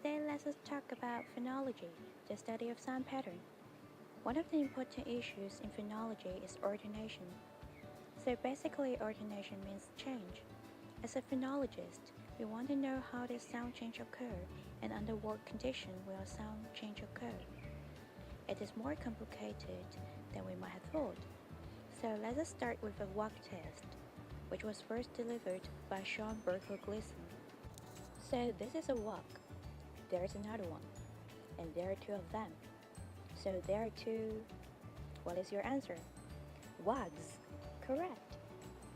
Today let's talk about phonology, the study of sound pattern. One of the important issues in phonology is alternation. So basically alternation means change. As a phonologist, we want to know how does sound change occur and under what condition will sound change occur. It is more complicated than we might have thought. So let us start with a walk test, which was first delivered by Cheung Gleason. So this is a walk. There is another one, and there are two of them. So there are two. What is your answer? Wags. Correct.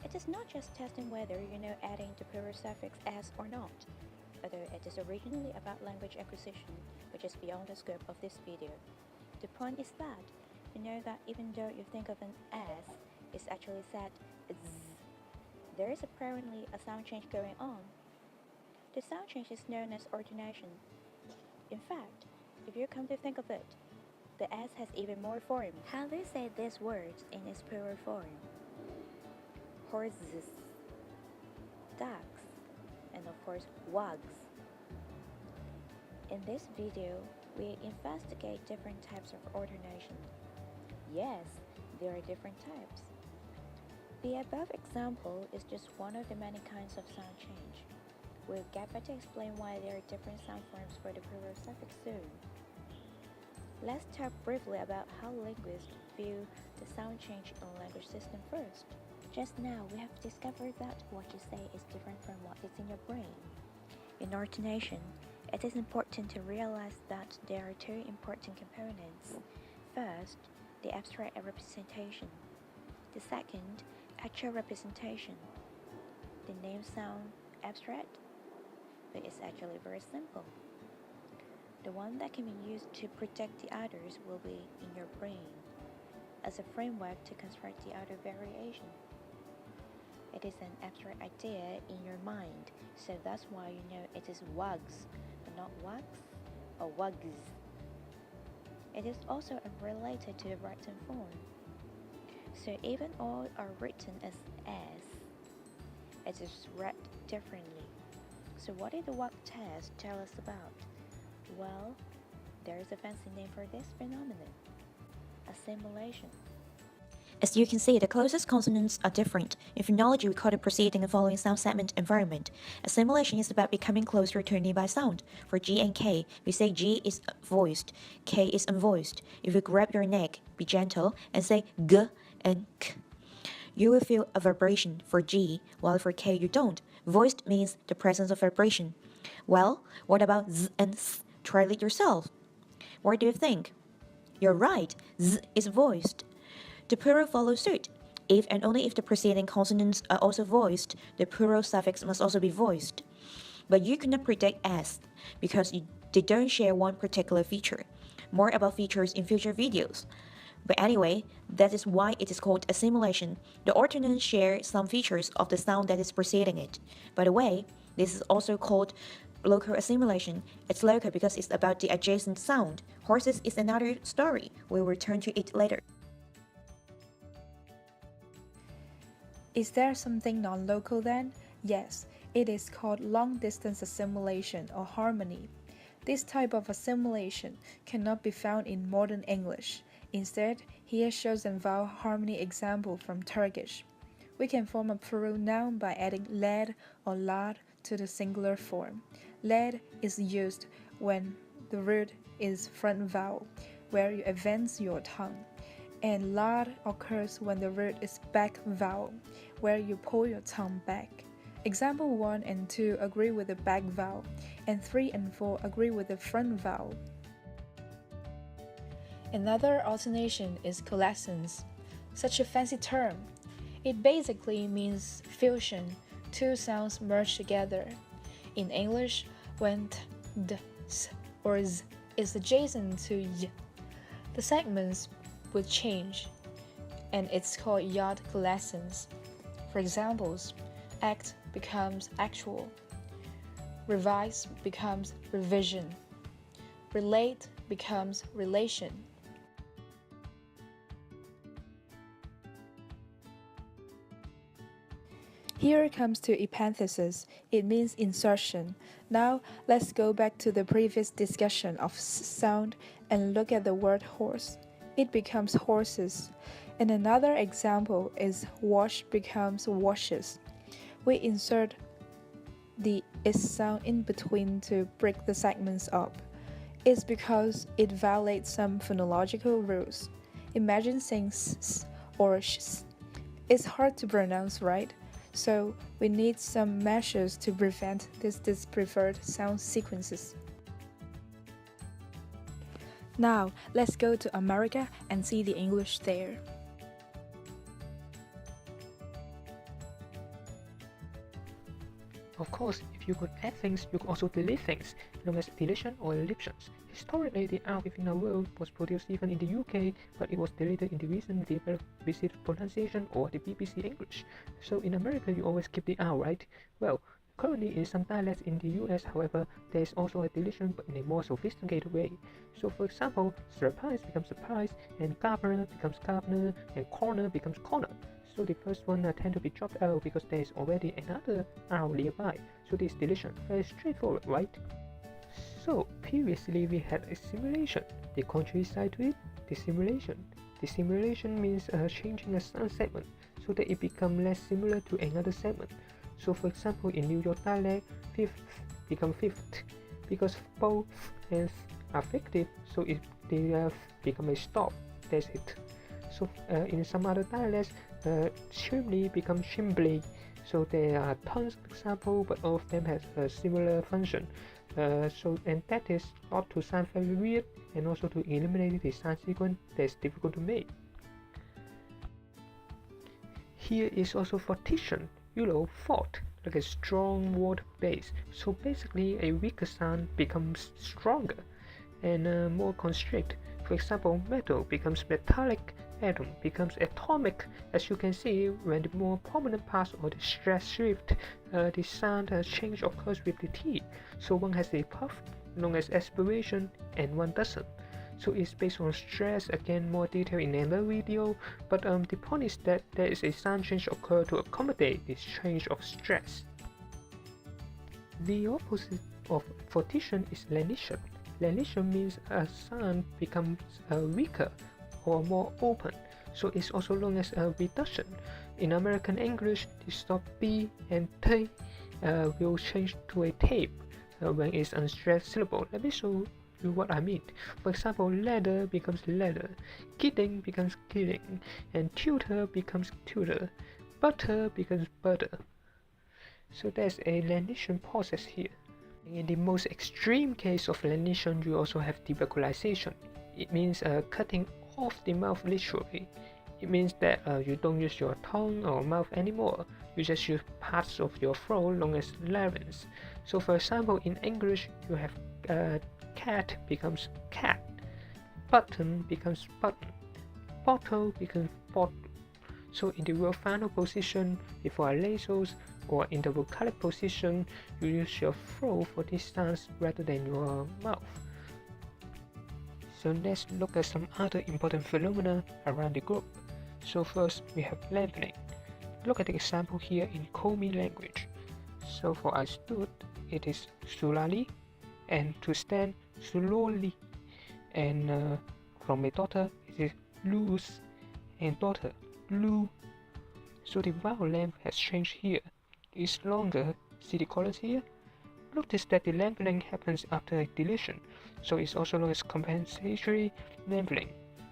It is not just testing whether you know adding the plural suffix s or not, although it is originally about language acquisition, which is beyond the scope of this video. The point is that you know that even though you think of an s, it's actually said z. There is apparently a sound change going on. The sound change is known as alternation. In fact, if you come to think of it, the S has even more forms. How do you say these words in its plural form? Horses, ducks, and of course, wags. In this video, we investigate different types of alternation. Yes, there are different types. The above example is just one of the many kinds of sound change. We'll get back to explain why there are different sound forms for the plural suffix soon. Let's talk briefly about how linguists view the sound change in a language system first. Just now, we have discovered that what you say is different from what is in your brain. In alternation, it is important to realize that there are two important components. First, the abstract representation. The second, actual representation. The names sound abstract, but it's actually very simple. The one that can be used to predict the others will be in your brain, as a framework to construct the other variation. It is an abstract idea in your mind, so that's why you know it is wags, but not wags or wags. It is also unrelated to the written form. So even all are written as s, it is read differently. So what did the walk test tell us about? Well, there is a fancy name for this phenomenon: assimilation. As you can see, the closest consonants are different. In phonology, we call the preceding and following sound segment environment. Assimilation is about becoming closer to a nearby sound. For G and K, we say G is voiced, K is unvoiced. If you grab your neck, be gentle, and say G and K, you will feel a vibration for G, while for K you don't. Voiced means the presence of vibration. Well, what about Z and S? Try it yourself. What do you think? You're right, Z is voiced. The plural follows suit. If and only if the preceding consonants are also voiced, the plural suffix must also be voiced. But you cannot predict S because they don't share one particular feature. More about features in future videos. But anyway, that is why it is called assimilation. The alternants share some features of the sound that is preceding it. By the way, this is also called local assimilation. It's local because it's about the adjacent sound. Horses is another story. We'll return to it later. Is there something non-local then? Yes, it is called long-distance assimilation or harmony. This type of assimilation cannot be found in modern English. Instead, here shows a vowel harmony example from Turkish. We can form a plural noun by adding led or lad to the singular form. Led is used when the root is front vowel, where you advance your tongue. And lad occurs when the root is back vowel, where you pull your tongue back. Example 1 and 2 agree with the back vowel, and 3 and 4 agree with the front vowel. Another alternation is coalescence. Such a fancy term. It basically means fusion, two sounds merged together. In English, when t, d, s, or z is adjacent to y, the segments would change, and it's called yod coalescence. For examples, act becomes actual, revise becomes revision, relate becomes relation. Here comes to epenthesis. It means insertion. Now, let's go back to the previous discussion of sound and look at the word horse. It becomes horses. And another example is wash becomes washes. We insert the is sound in between to break the segments up. It's because it violates some phonological rules. Imagine saying s or sh. It's hard to pronounce, right? So we need some measures to prevent these dispreferred sound sequences. Now, let's go to America and see the English there. Of course, if you could add things, you could also delete things, known as deletion or elisions. Historically, the R within a word was produced even in the UK, but it was deleted in the recently developed received pronunciation or the BBC English. So in America, you always keep the R, right? Well, currently in some dialects in the US, however, there is also a deletion but in a more sophisticated way. So for example, surprise becomes surprise, and governor becomes governor, and corner becomes corner. So the first one tend to be dropped out because there is already another R nearby. So this deletion, very straightforward, right? So previously we had a simulation. The contrary side to it, dissimulation. Dissimulation means changing a sound segment so that it becomes less similar to another segment. So for example, in New York dialect, fifth become fifth because both and are fictive, so they become a stop. That's it. So in some other dialects, chimney becomes chimbley. So there are tons of examples, but all of them have a similar function. And that is not to sound very weird, and also to eliminate the sound sequence that's difficult to make. Here is also fortition, fort, like a strong water base. So basically, a weaker sound becomes stronger and more constrict. For example, metal becomes metallic, atom becomes atomic. As you can see, when the more prominent parts of the stress shift, the sound change occurs with the T. So one has a puff, known as aspiration, and one doesn't. So it's based on stress, again more detail in another video, but the point is that there is a sound change occur to accommodate this change of stress. The opposite of fortition is lenition. Lenition means a sound becomes weaker or more open, so it's also known as a reduction. In American English, the stop B and T will change to a tape when it's unstressed syllable. Let me show you what I mean. For example, leather becomes leather, kidding becomes kidding, and tutor becomes tutor, butter becomes butter. So there's a lenition process here. In the most extreme case of lenition, you also have devocalization. It means cutting off the mouth literally. It means that you don't use your tongue or mouth anymore. You just use parts of your throat known as larynx. So for example, in English, you have cat becomes cat, button becomes button, bottle becomes bottle. So in the word final position before nasals or in the vocalic position, you use your throat for these sounds rather than your mouth. So let's look at some other important phenomena around the group. So first we have lengthening. Look at the example here in Komi language. So for I stood, it is sulali, and to stand, suloli, and from a daughter, it is loose, and daughter, lu. So the vowel length has changed here. It's longer. See the colors here? Notice that the lengthening happens after a deletion, so it's also known as compensatory lengthening,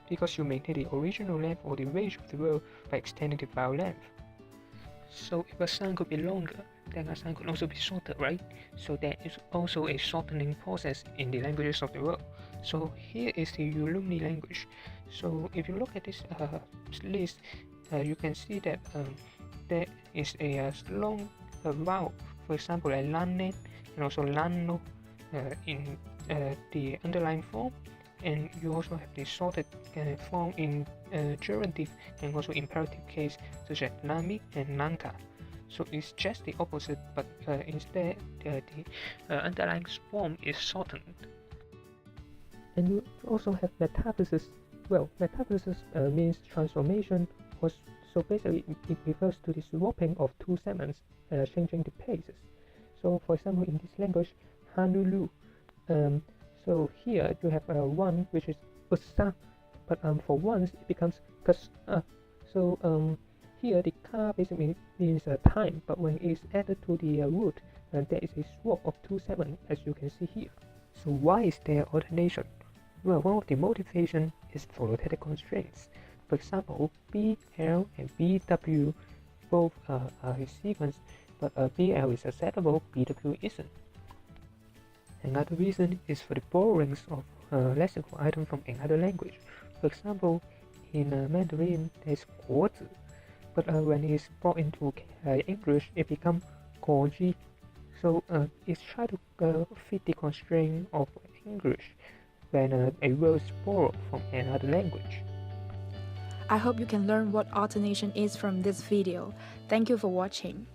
because you maintain the original length or the range of the word by extending the vowel length. So if a sound could be longer, then a sound could also be shorter, right? So there is also a shortening process in the languages of the world. So here is the Ulumni language. So if you look at this list, you can see that there is a long vowel, for example, a lanet and also lano in the underlying form, and you also have the shorted form in gerundive and also imperative case, such as nami and nanka. So it's just the opposite, but instead the underlying form is shortened. And you also have metathesis. Well, metathesis means transformation, so basically it refers to the swapping of two segments, changing the places. So for example, in this language, Honolulu. So here you have one which is usa, but for once it becomes kas. So here the ka basically means time, but when it's added to the root, there is a swap of 2/7 as you can see here. So why is there alternation? Well, one of the motivation is phonetic constraints. For example, BL and BW both are a sequence, but BL is acceptable, BW isn't. Another reason is for the borrowings of lexical item from another language. For example, in Mandarin there's 国字, but when it's brought into English it becomes 国字. So it's trying to fit the constraint of English when a word is borrowed from another language. I hope you can learn what alternation is from this video. Thank you for watching.